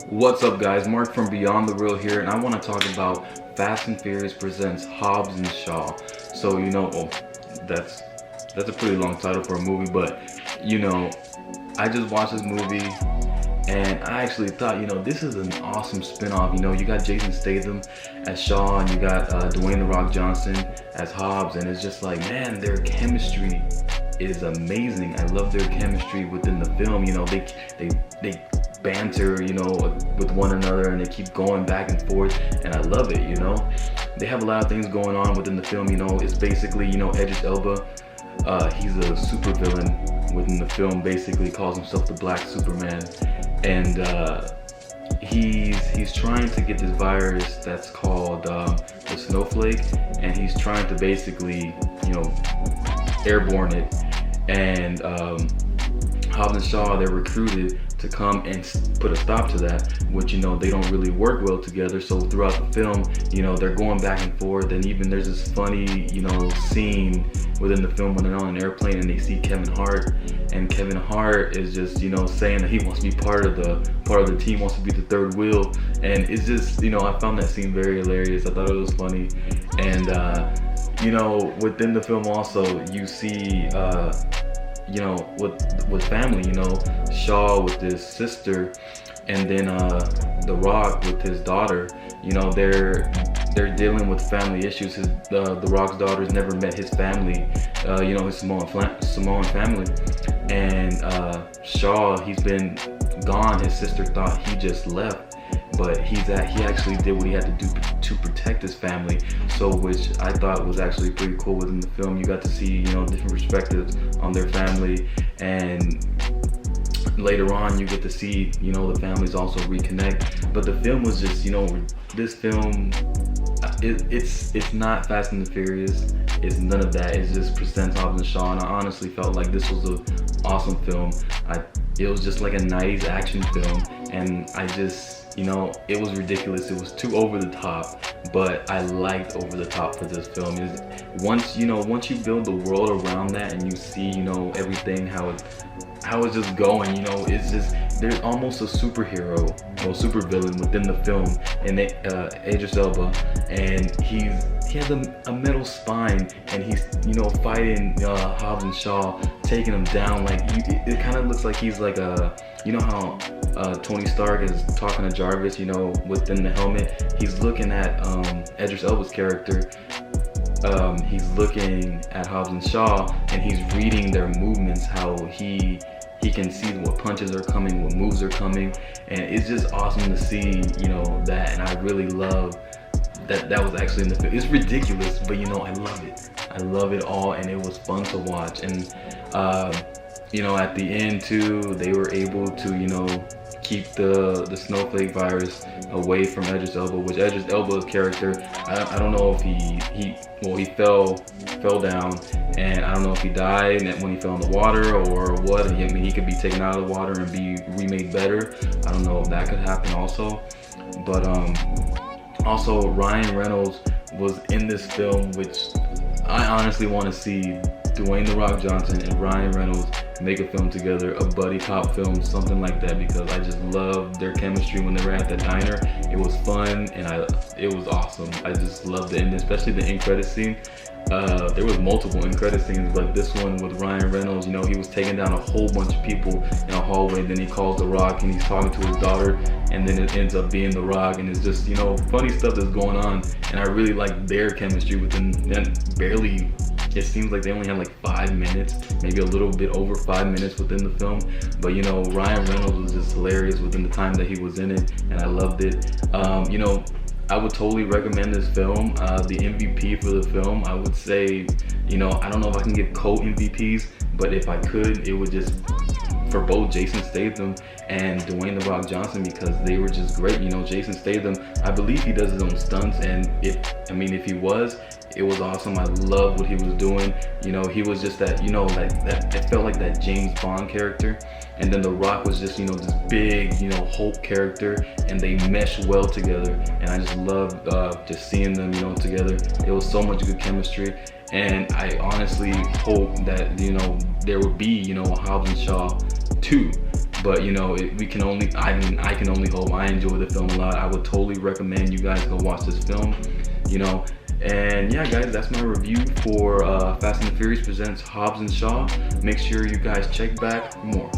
What's up guys, Marc from Beyond the Real here, and I want to talk about Fast and Furious presents Hobbs and Shaw. So that's a pretty long title for a movie, but I just watched this movie and I actually thought, this is an awesome spin-off. You got Jason Statham as Shaw and you got Dwayne "The Rock" Johnson as Hobbs, and it's just like, man, their chemistry is amazing. I love their chemistry within the film. They banter, with one another, and they keep going back and forth, and I love it. They have a lot of things going on within the film. It's basically, Idris Elba, he's a super villain within the film, basically calls himself the Black Superman, and he's trying to get this virus that's called the snowflake, and he's trying to basically, airborne it, and Hobbs and Shaw, they're recruited to come and put a stop to that, which they don't really work well together. So throughout the film, they're going back and forth, and even there's this funny scene within the film when they're on an airplane and they see Kevin Hart, and Kevin Hart is just saying that he wants to be part of the team, wants to be the third wheel, and it's just I found that scene very hilarious. I thought it was funny, and within the film also you see with family, Shaw with his sister, and then The Rock with his daughter. They're dealing with family issues. The Rock's daughter's never met his family, his Samoan family, and Shaw, he's been gone. His sister thought he just left, but he actually did what he had to do to protect his family. So, which I thought was actually pretty cool within the film. You got to see different perspectives on their family, and later on you get to see the families also reconnect. But the film was just this film, it's not Fast and the Furious, it's none of that. It just presents Hobbs and Shaw, and I honestly felt like this was an awesome film. It was just like a nice action film, and I just it was ridiculous. It was too over the top, but I liked over the top for this film. Once you build the world around that and you see everything, how it's just going, it's just, there's almost a superhero or super villain within the film, and Idris Elba, and he has a metal spine, and he's fighting Hobbs and Shaw, taking him down. Like it kind of looks like he's like how Tony Stark is talking to Jarvis, within the helmet. He's looking at Idris Elba's character. He's looking at Hobbs and Shaw, and he's reading their movements, how he can see what punches are coming, what moves are coming, and it's just awesome to see that. And I really love that was actually in the film. It's ridiculous, but I love it all, and it was fun to watch. And at the end too, they were able to keep the snowflake virus away from Idris Elba, which Idris Elba's character, I don't know if he fell down, and I don't know if he died when he fell in the water or what. I mean, he could be taken out of the water and be remade better. I don't know if that could happen also. But also Ryan Reynolds was in this film, which I honestly want to see Dwayne "The Rock" Johnson and Ryan Reynolds make a film together, a buddy cop film, something like that, because I just love their chemistry when they were at the diner. It was fun, and it was awesome. I just loved it, and especially the end credit scene. There was multiple end credit scenes, but this one with Ryan Reynolds, he was taking down a whole bunch of people in a hallway, and then he calls The Rock and he's talking to his daughter, and then it ends up being The Rock, and it's just funny stuff that's going on, and I really like their chemistry within that. Barely, it seems like they only had like 5 minutes, maybe a little bit over 5 minutes within the film, but Ryan Reynolds was just hilarious within the time that he was in it, and I loved it. I would totally recommend this film. The MVP for the film, I would say, I don't know if I can give co-MVPs, but if I could, it would just for both Jason Statham and Dwayne "The Rock" Johnson, because they were just great. Jason Statham, I believe he does his own stunts, and if he was, it was awesome. I loved what he was doing. He was just that, it felt like that James Bond character. And then The Rock was just, this big, Hulk character, and they meshed well together. And I just loved just seeing them, together. It was so much good chemistry. And I honestly hope that, there would be, Hobbs and Shaw 2. but you know, we can only, I mean, I can only hope. I enjoy the film a lot. I would totally recommend you guys go watch this film, you know. And yeah, guys, that's my review for Fast and the Furious presents Hobbs and Shaw. Make sure you guys check back for more.